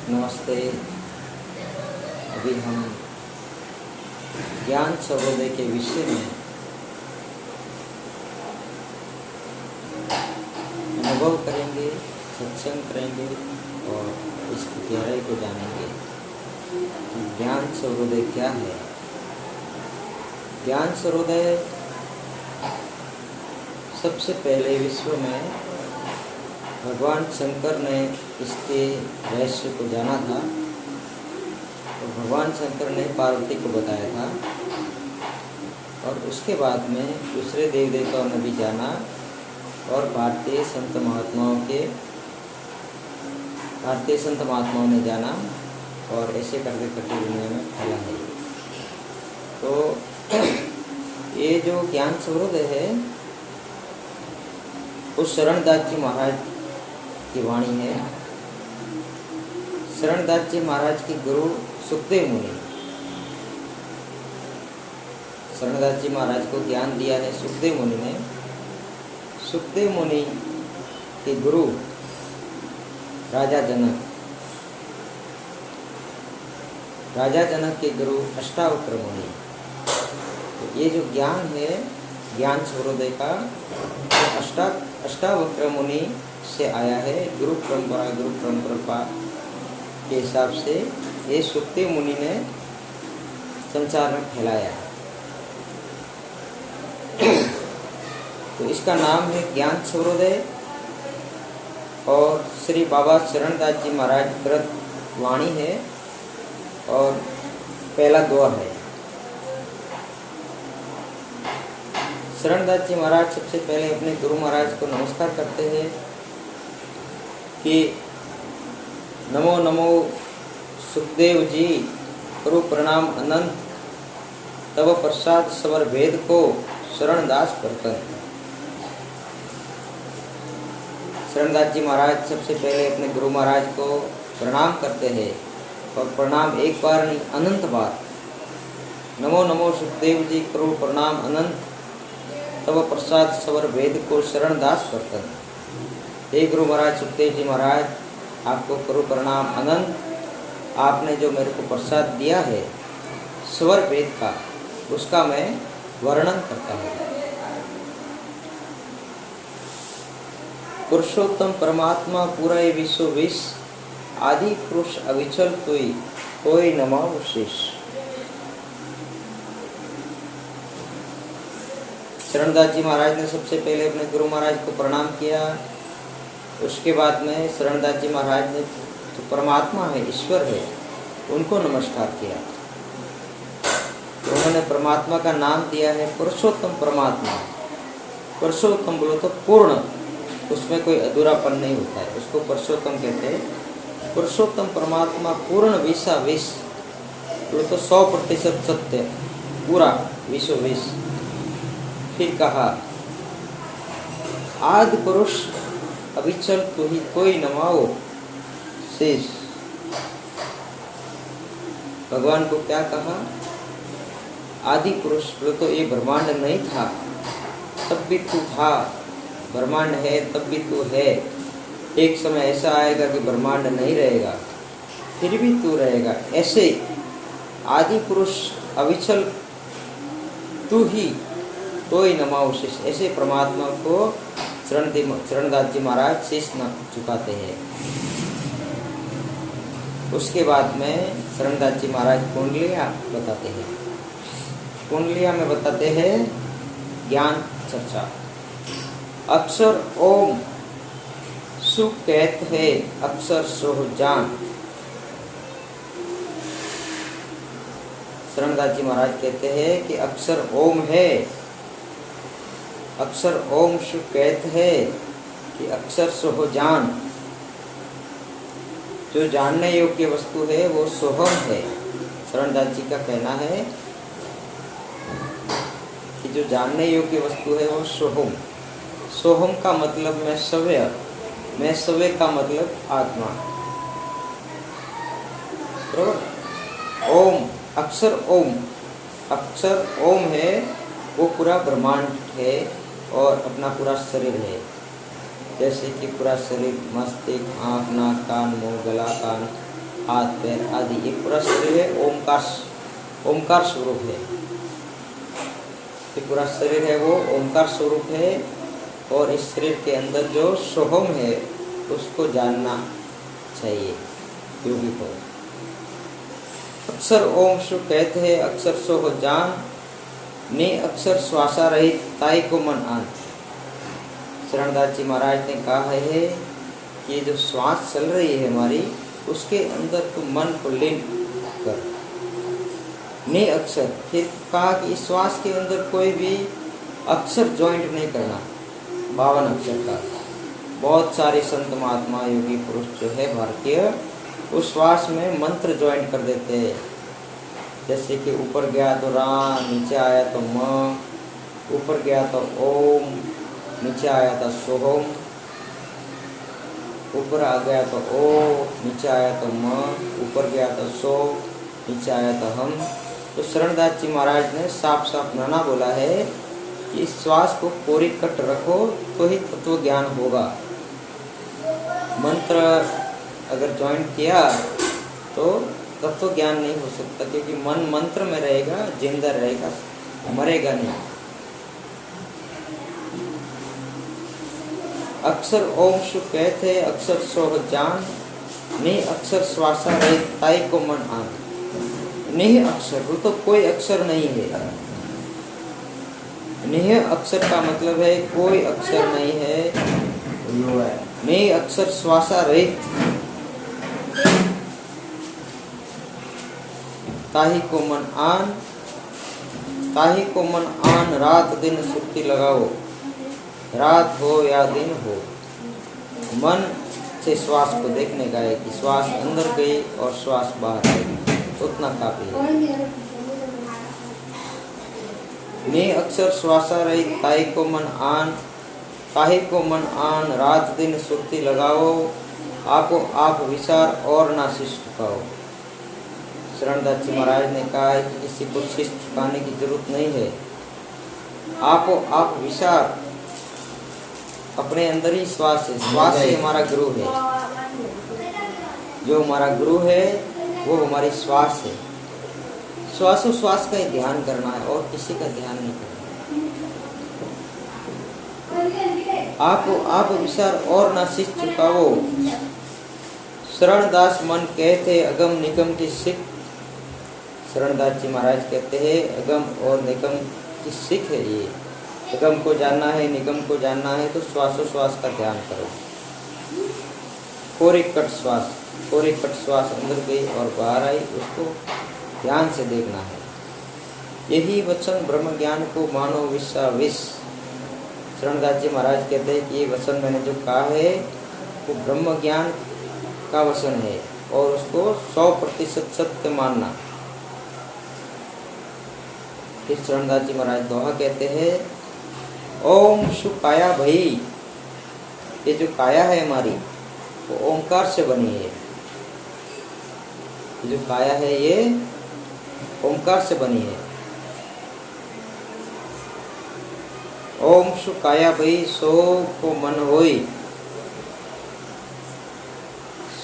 नमस्ते। अभी हम ज्ञान सर्वोदय के विषय में अनुभव करेंगे, सत्संग करेंगे और इसकी गहराई को जानेंगे कि ज्ञान सर्वोदय क्या है। ज्ञान सर्वोदय सबसे पहले विश्व में भगवान शंकर ने इसके रहस्य को जाना था और भगवान शंकर ने पार्वती को बताया था और उसके बाद में दूसरे देव देवताओं ने भी जाना और भारतीय संत महात्माओं ने जाना और ऐसे करते करते दुनिया में फैला है। तो ये जो ज्ञान सर्वोदय है वो शरणदास जी महाराज की वाणी है। शरणदास जी महाराज के गुरु सुखदेव मुनि, शरणदास जी महाराज को ज्ञान दिया है सुखदेव मुनि ने। सुखदेव मुनि के गुरु राजा जनक के गुरु अष्टावक्र मुनि। तो ये जो ज्ञान है ज्ञान सर्वोदय का अष्टावक्र मुनि से आया है। गुरु परंपरा के हिसाब से ये सुखदेव मुनि ने संसार में फैलाया। तो इसका नाम है ज्ञान सर्वोदय और श्री बाबा शरणदास जी महाराज कृत वाणी है और पहला दोहा है। शरणदास जी महाराज सबसे पहले अपने गुरु महाराज को नमस्कार करते हैं कि नमो नमो सुखदेव जी, करो प्रणाम अनंत, तब प्रसाद सवर भेद को शरणदास बरतन। शरणदास जी महाराज सबसे पहले अपने गुरु महाराज को प्रणाम करते हैं और प्रणाम एक बार नहीं अनंत बार। नमो नमो सुखदेव जी, करो प्रणाम अनंत, तब प्रसाद सवर वेद को शरणदास बरतन। हे गुरु महाराज सुखदेव जी महाराज, आपको करो प्रणाम अनंत। आपने जो मेरे को प्रसाद दिया है स्वर वेद का, उसका मैं वर्णन करता हूँ। पुरुषोत्तम परमात्मा पूरा विश्व विश, आदि पुरुष अविचल कोई नमाव शेष। शरणदास जी महाराज ने सबसे पहले अपने गुरु महाराज को प्रणाम किया। उसके बाद में शरणदास जी महाराज ने जो परमात्मा है, ईश्वर है, उनको नमस्कार किया। उन्होंने परमात्मा का नाम दिया है पुरुषोत्तम परमात्मा। पुरुषोत्तम बोलो तो पूर्ण, उसमें कोई अधूरापन नहीं होता है, उसको पुरुषोत्तम कहते हैं। पुरुषोत्तम परमात्मा पूर्ण विश्व विश, बोलो तो 100% सत्य, पूरा विश्व विश। फिर कहा आदि पुरुष अविचल तो ही कोई नमाओ शेष। भगवान को क्या कहा? आदि पुरुष, तो ये ब्रह्मांड नहीं था तब भी तू था, ब्रह्मांड है तब भी तू है। एक समय ऐसा आएगा कि ब्रह्मांड नहीं रहेगा, फिर भी तू रहेगा। ऐसे आदि पुरुष अविचल तू ही कोई नमाओ शेष, ऐसे परमात्मा को शरणदास जी महाराज शेष न चुकाते हैं। उसके बाद में शरणदास जी महाराज कुंडलियाँ बताते हैं। कुंडलियाँ में बताते हैं ज्ञान चर्चा। अक्षर ओम सु कहत है, अक्षर सोह जान। शरणदास जी महाराज कहते हैं कि अक्षर ओम है, अक्षर ओम सु कहत है कि अक्षर सोह जान। जो जानने योग्य वस्तु है वो सोहम है। शरणदास जी का कहना है कि जो जानने योग्य वस्तु है वो सोहम। सोहम का मतलब मैं सव्य का मतलब आत्मा। ओम, अक्षर ओम है, वो पूरा ब्रह्मांड है और अपना पूरा शरीर है। जैसे कि पूरा शरीर, मस्तिष्क, आँख, नाक, कान, मुंह, गला, कान, हाथ पैर आदि। ये पूरा शरीर है ओमकार स्वरूप है। ये पूरा शरीर है वो ओमकार स्वरूप है। और इस शरीर के अंदर जो सोहम है उसको जानना चाहिए योगी को। अक्षर ओम सु कहते हैं, अक्षर सो हो जान, ने अक्षर श्वासा रहित ताई को मन आन। शरणदास जी महाराज ने कहा है कि ये जो श्वास चल रही है हमारी, उसके अंदर तो मन को लीन कर। ने अक्षर, फिर कहा कि इस श्वास के अंदर कोई भी अक्षर ज्वाइंट नहीं करना, 52 अक्षर का। बहुत सारे संत महात्मा योगी पुरुष जो है भारतीय, उस श्वास में मंत्र ज्वाइंट कर देते हैं। जैसे कि ऊपर गया तो रा, नीचे आया तो म, ऊपर गया तो ओम, नीचे आया तो सोहम, ऊपर आ गया तो ओ, नीचे आया तो म, ऊपर गया तो सो, नीचे आया तो हम। तो शरणदास जी महाराज ने साफ साफ नाना बोला है कि इस श्वास को कोरी कट रखो तो ही तत्व ज्ञान होगा। मंत्र अगर ज्वाइन किया तो तत्व ज्ञान नहीं हो सकता, क्योंकि मन मंत्र में रहेगा, जिंदा रहेगा, मरेगा नहीं। अक्षर ओम सु कहते, अक्षर सोह जान, ने अक्षर श्वासा रहे ताई को मन आन। नेह अक्षर, वो तो कोई अक्षर नहीं है। नेह अक्षर का मतलब है कोई अक्षर नहीं है। नेह अक्षर श्वासा रहित ताही को मन आन, ताही को मन आन, रात दिन सुक्ति लगाओ, रात हो या दिन हो। मन से श्वास को देखने का है कि श्वास अंदर गई और श्वास बाहर आई, उतना काफी है। ने अक्षर श्वासा रही ताई को मन आन, ताही को मन आन, रात दिन सुक्ति लगाओ, आपो आप विचार और ना शीश झुकाओ। शरणदास जी महाराज ने कहा है कि किसी को शीश झुकाने की जरूरत नहीं है। आपो आप विचार, अपने अंदर ही श्वास है। श्वास ही हमारा गुरु है। जो हमारा गुरु है वो हमारी श्वास है। श्वासोश्वास का ही ध्यान करना है और किसी का ध्यान नहीं करना। आप विचार और ना शीश झुकाओ। शरणदास मन कहते अगम निगम की सिख। शरणदास जी महाराज कहते हैं अगम और निगम की सिख है ये। अगम को जानना है, निगम को जानना है तो श्वासोश्वास का ध्यान करो। कोरी कट श्वास, कोरी कट श्वास अंदर गई और बाहर आई, उसको ध्यान से देखना है। यही वचन ब्रह्म ज्ञान को मानो विश्वास। शरणदास जी महाराज कहते हैं कि ये वचन मैंने जो कहा है वो ब्रह्म ज्ञान का वचन है और उसको 100% सत्य मानना। फिर शरणदास जी महाराज दोहा कहते हैं, ओम सु काया भई। ये जो काया है हमारी वो ओंकार से बनी है। ये जो काया है ये ओंकार से बनी है। ओम सु काया भई सो को मन होई।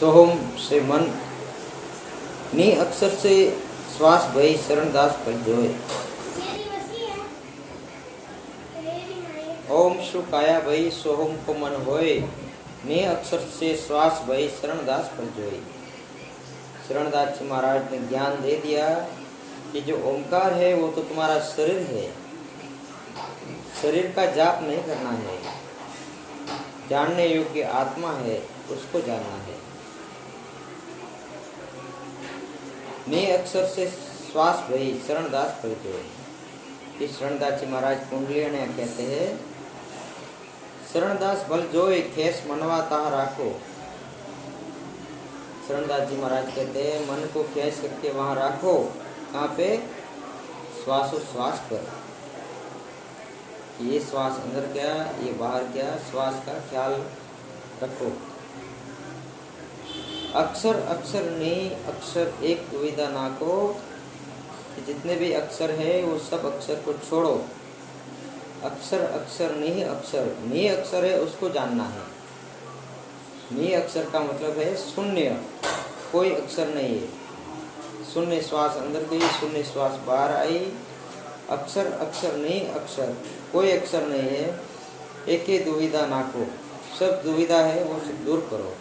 सोहम से मन, नी अक्षर से श्वास भई शरणदास पर जोए। ओम सु काया भई सोहम को मन होए, ने अक्षर से श्वास भई शरणदास पर जोई। शरणदास जी महाराज ने ज्ञान दे दिया कि जो ओंकार है वो तो तुम्हारा शरीर है। शरीर का जाप नहीं करना है। जानने योग्य आत्मा है, उसको जानना है। ने अक्षर से श्वास भई शरणदास पर जोई। इस शरणदास जी महाराज कुंडलिया ने कहते हैं, शरणदास भल जोई खेस मनवा ताह राखो। शरणदास जी महाराज कहते हैं मन को खेस करके वहां राखो। कहाँ पे? श्वासोश्वास पर। ये श्वास अंदर गया, ये बाहर गया, श्वास का ख्याल रखो। अक्षर अक्षर ने अक्षर एक दुविधा ना को। जितने भी अक्षर है वो सब अक्षर को छोड़ो। अक्षर अक्षर नहीं अक्षर, नहीं अक्षर है उसको जानना है। नहीं अक्षर का मतलब है शून्य। कोई अक्षर नहीं है। शून्य श्वास अंदर गई, शून्य श्वास बाहर आई। अक्षर अक्षर नहीं, अक्षर कोई अक्षर नहीं है। एक ही दुविधा नाको, सब दुविधा है वो सब दूर करो।